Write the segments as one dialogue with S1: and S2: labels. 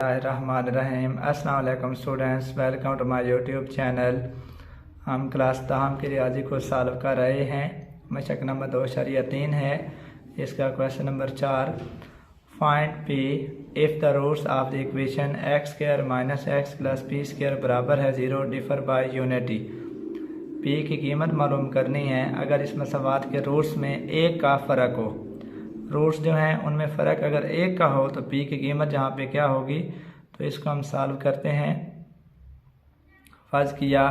S1: रहमान अस्सलाम वालेकुम students, welcome to my YouTube channel. हम क्लास ताहम की रियाजी को सॉल्व कर रहे हैं। मशक नंबर 2.3 है। इसका question number 4, find P if the roots of the equation X square minus X plus P square बराबर है 0 डिफर बाय यूनिटी। पी की कीमत मालूम करनी है अगर इस मसवात के रूट्स में एक का फ़र्क हो। रूट्स जो हैं उनमें फ़र्क अगर एक का हो तो पी की कीमत जहाँ पे क्या होगी, तो इसको हम सॉल्व करते हैं। फ़र्ज़ किया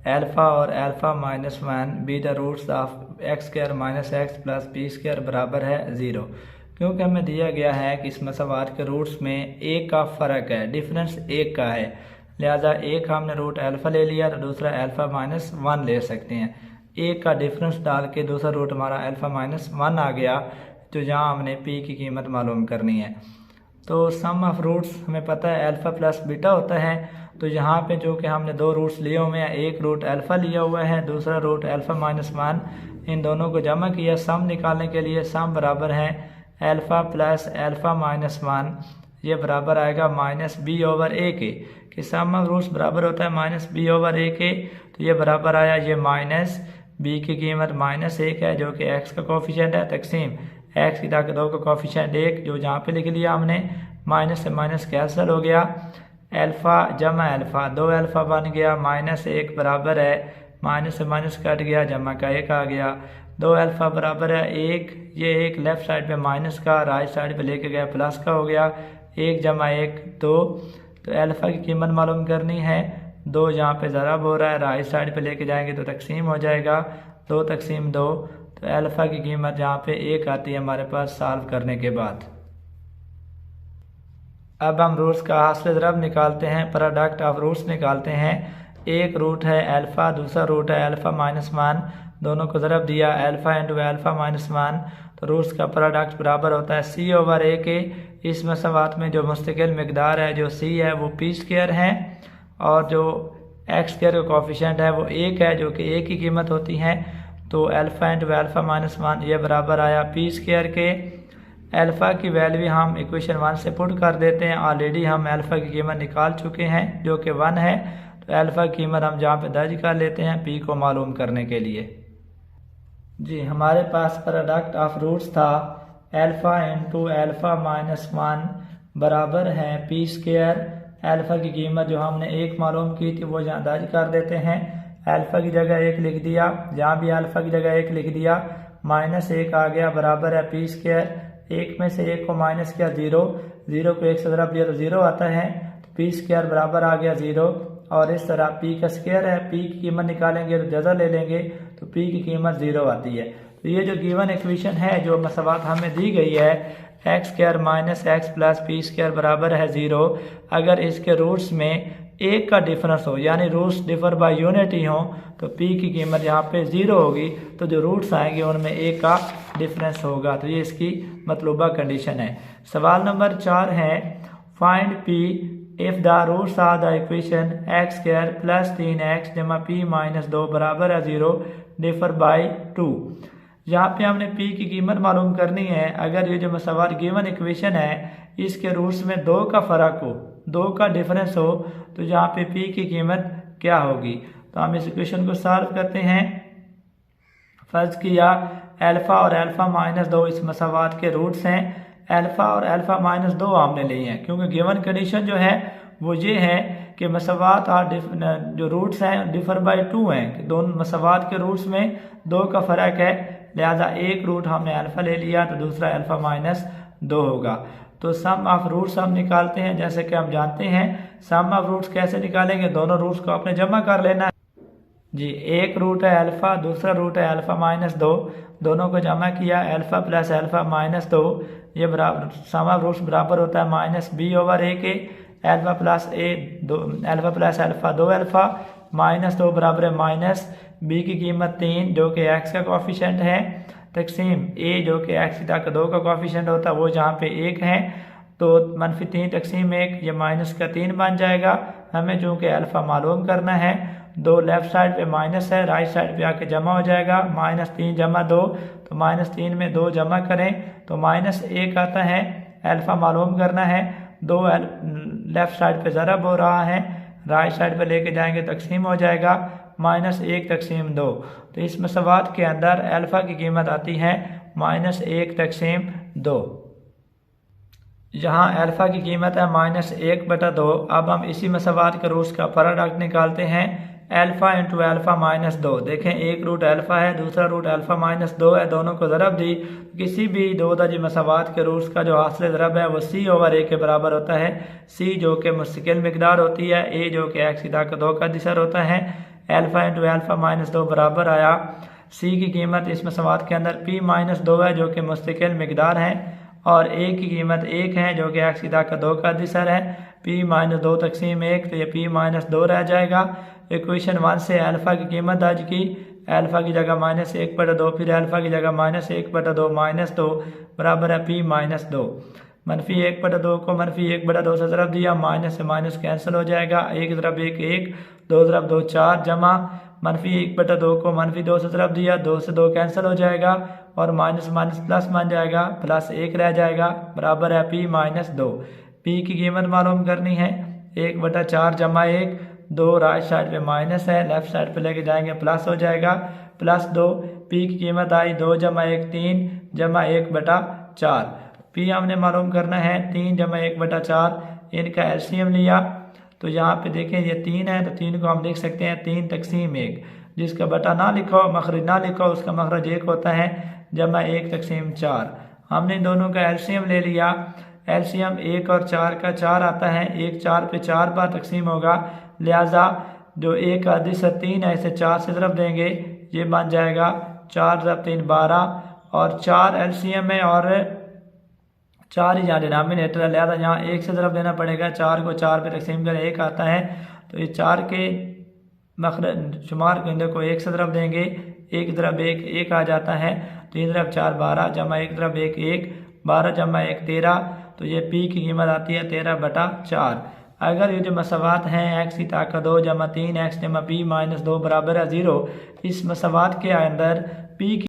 S1: अल्फ़ा और alpha minus 1 be the roots of X square minus X plus P square बराबर है 0। क्योंकि हमें दिया गया है कि इस मसवात के रूट्स में एक का फ़र्क है, डिफरेंस एक का है, लिहाजा एक हमने रूट अल्फ़ा ले लिया तो दूसरा अल्फ़ा माइनस 1 ले सकते हैं। एक का डिफरेंस डाल के दूसरा रूट हमारा अल्फ़ा माइनस 1 आ गया, तो जहाँ हमने पी की कीमत मालूम करनी है। तो सम ऑफ रूट्स हमें पता है अल्फ़ा प्लस बीटा होता है, तो यहाँ पे जो कि हमने दो रूट्स लिए हुए हैं, एक रूट अल्फ़ा लिया हुआ है, दूसरा रूट अल्फ़ा माइनस 1, इन दोनों को जमा किया सम निकालने के लिए। सम बराबर है अल्फ़ा प्लस अल्फ़ा माइनस 1, ये बराबर आएगा माइनस बी ओवर ए के, कि सम ऑफ रूट्स बराबर होता है माइनस बी ओवर ए के, तो ये बराबर आया, ये माइनस बी की कीमत माइनस 1 है जो कि एक्स का कोफिशिएंट है, तकसीम एक्स की ताकत 2 का कोफिशिएंट 1 जो जहाँ पे लिख लिया हमने, माइनस से माइनस कैंसिल हो गया, अल्फ़ा जमा अल्फ़ा 2 अल्फ़ा बन गया, माइनस 1 बराबर है, माइनस से माइनस कट गया, जमा का 1 आ गया, 2 अल्फ़ा बराबर है 1, ये एक लेफ़्ट साइड पे माइनस का, राइट साइड पे लेके गया प्लस का हो गया, 1 जमा 1 2। तो अल्फ़ा की कीमत मालूम करनी है, 2 जहाँ पे ज़रब हो रहा है राइट साइड पे लेके जाएंगे तो तकसीम हो जाएगा, 2 तकसीम 2, तो अल्फ़ा की कीमत जहाँ पे 1 आती है हमारे पास सॉल्व करने के बाद। अब हम रूट्स का हासिल ज़रब निकालते हैं, प्रोडक्ट ऑफ रूट्स निकालते हैं। एक रूट है अल्फ़ा, दूसरा रूट है अल्फ़ा माइनस 1, दोनों को ज़रब दिया अल्फ़ा इंटू अल्फ़ा माइनस 1, तो रूट्स का प्रोडक्ट बराबर होता है सी ओवर ए के। इस मसवात में जो मुस्तकिल मकदार है जो सी है वो पी स्क्वायर है, और जो एक्स स्क्वायर का कोफिशिएंट है वो 1 है जो कि 1 की कीमत होती है। तो अल्फ़ा इंटू अल्फ़ा माइनस 1 ये बराबर आया पी स्क्वायर के। अल्फ़ा की वैल्यू हम इक्वेशन 1 से पुट कर देते हैं, ऑलरेडी हम अल्फ़ा की कीमत निकाल चुके हैं जो कि 1 है, तो अल्फ़ा की कीमत हम जहाँ पे दर्ज कर लेते हैं पी को मालूम करने के लिए। जी हमारे पास प्रोडक्ट ऑफ रूट्स था अल्फ़ा इंटू अल्फ़ा माइनस 1 बराबर है पी स्क्वायर। अल्फ़ा की कीमत जो हमने 1 मालूम की थी वो यहाँ दर्ज कर देते हैं, अल्फ़ा की जगह 1 लिख दिया, जहाँ भी अल्फ़ा की जगह 1 लिख दिया, माइनस 1 आ गया बराबर है पी स्क्वायर। 1 में से 1 को माइनस किया 0, 0 को 1 से ज़रब दिया तो 0 आता है, तो पी स्क्वायर बराबर आ गया 0। और इस तरह पी का स्क्वायर है, पी की कीमत निकालेंगे तो जज़ा ले लेंगे तो पी की कीमत 0 आती है। तो ये जो गिवन इक्वेशन है जो मसवात हमें दी गई है x square minus X plus P square बराबर है 0, अगर इसके रूट्स में एक का डिफरेंस हो यानी रूट्स डिफर बाय यूनिटी हो तो पी की कीमत यहाँ पे 0 होगी, तो जो रूट्स आएंगे उनमें एक का डिफरेंस होगा। तो ये इसकी मतलूबा कंडीशन है। सवाल नंबर 4 है, find P if the roots of the equation X square plus 3x जमा पी माइनस 2 बराबर है 0 डिफर बाय 2। यहाँ पे हमने p की कीमत मालूम करनी है अगर ये जो मसवात गिवन इक्वेशन है इसके रूट्स में 2 का फ़र्क हो, 2 का डिफरेंस हो, तो यहाँ पे p की कीमत क्या होगी। तो हम इस इक्वेशन को सॉल्व करते हैं। फ़र्ज़ किया अल्फ़ा और अल्फ़ा माइनस 2 इस मसवात के रूट्स हैं, अल्फ़ा और अल्फ़ा माइनस 2 हमने लिए हैं क्योंकि गिवन कंडीशन जो है वो ये है कि मसवात और जो रूट्स हैं डिफर बाय 2 हैं, कि दोनों मसवात के रूट्स में 2 का फ़र्क है, लिहाजा एक रूट हमने अल्फ़ा ले लिया तो दूसरा अल्फ़ा माइनस 2 होगा। तो सम ऑफ रूट्स हम निकालते हैं, जैसे कि हम जानते हैं सम ऑफ रूट्स कैसे निकालेंगे, दोनों रूट्स को आपने जमा कर लेना है। जी एक रूट है अल्फ़ा, दूसरा रूट है अल्फ़ा माइनस 2, दोनों को जमा किया अल्फ़ा प्लस अल्फ़ा माइनस 2, ये बराबर सम ऑफ रूट्स बराबर होता है माइनस बी ओवर ए के। Alpha plus alpha plus alpha 2 alpha minus 2 बराबर है माइनस बी की कीमत 3 जो कि एक्स का कोफिशिएंट है, तकसीम ए जो कि एक्स की ताकत 2 का कोफिशिएंट होता है वो जहाँ पे 1 है, तो मनफी 3 तकसीम 1 ये माइनस का 3 बन जाएगा। हमें चूँकि अल्फ़ा मालूम करना है, 2 लेफ्ट साइड पे माइनस है, राइट साइड पे आके जमा हो जाएगा, माइनस 3 जमा 2, तो माइनस 3 में 2 जमा करें तो माइनस 1 आता है, अल्फ़ा मालूम करना है, 2 लेफ़्ट साइड पे ज़रब हो रहा है, राइट साइड पे लेके जाएंगे तकसीम हो जाएगा -1 तकसीम 2। तो इस मसवात के अंदर अल्फ़ा की कीमत आती है -1 तकसीम 2। यहाँ अल्फ़ा की कीमत है -1/2। अब हम इसी मसवात के रूट्स का प्रोडक्ट निकालते हैं, अल्फ़ा इंटू अल्फ़ा -2। देखें एक रूट अल्फ़ा है, दूसरा रूट अल्फ़ा -2 है, दोनों को ज़रब दी। किसी भी दो दर्जे मसवात के रूट्स का जो हासिल ज़रब है वो c/a के बराबर होता है। c जो कि मुस्तकिल मिकदार होती है, a जो कि x की ताकत 2 का दिसर होता है। अल्फ़ा इंटू अल्फ़ा -2 बराबर आया, c की कीमत इस मसवात के अंदर p-2 है जो कि मुस्तकिल मिकदार है, और a की कीमत 1 है जो कि x की ताकत 2 का दिसर है। p-2 तकसीम 1, तो ये p-2 रह जाएगा। इक्वेशन 1 से अल्फ़ा की कीमत दर्ज की, अल्फ़ा की जगह -1/2, फिर अल्फ़ा की जगह -1/2 -2 बराबर है p-2। -1/2 को -1/2 से ज़रब दिया, माइनस से माइनस कैंसिल हो जाएगा, 1 ज़रब 1 1, 2 ज़रब 2 4, जमा -1/2 को -2 से ज़रब दिया, 2 से 2 कैंसिल हो जाएगा और माइनस माइनस प्लस बन जाएगा, +1 रह जाएगा, बराबर है p-2। p की कीमत मालूम करनी है, 1/4 जमा 1, 2 राइट साइड पे माइनस है, लेफ्ट साइड पे लेके जाएंगे प्लस हो जाएगा, +2। p की कीमत आई 2 जमा 1 3 जमा 1/4। p हमने मालूम करना है 3 जमा 1/4, इनका एलसीएम लिया तो यहाँ पे देखें ये 3 है, तो 3 को हम लिख सकते हैं 3 तकसीम 1। जिसका बटा ना लिखो, मखरज ना लिखो, उसका मखरज 1 होता है, जमा 1 तकसीम 4। हमने दोनों का एलसीएम ले लिया, एलसीएम 1 और 4 का 4 आता है, 1 4 पे 4 बार तकसीम होगा, लिहाजा जो 1 का दिसर 3 है इसे 4 से ज़रब देंगे, ये बन जाएगा 4 ज़रब 3 12, और 4 एलसीएम है और 4 ही यहाँ डिनोमिनेटर है, लिहाजा यहाँ 1 से ज़रब देना पड़ेगा। 4 को 4 पे तकसीम कर 1 आता है, तो ये 4 के मखरज शुमार के अंदर को 1 से ज़रब देंगे, 1 ज़रब 1 1 आ जाता है, 3 ज़रब 4 12 जमा 1 ज़रब 1 1, 12 जमा 1 13, तो ये p की कीमत आती है 13/4। अगर ये जो मसवात हैं x की ताकत 2 जमा 3x जमा p-2 बराबर है 0, इस मसवात के अंदर p की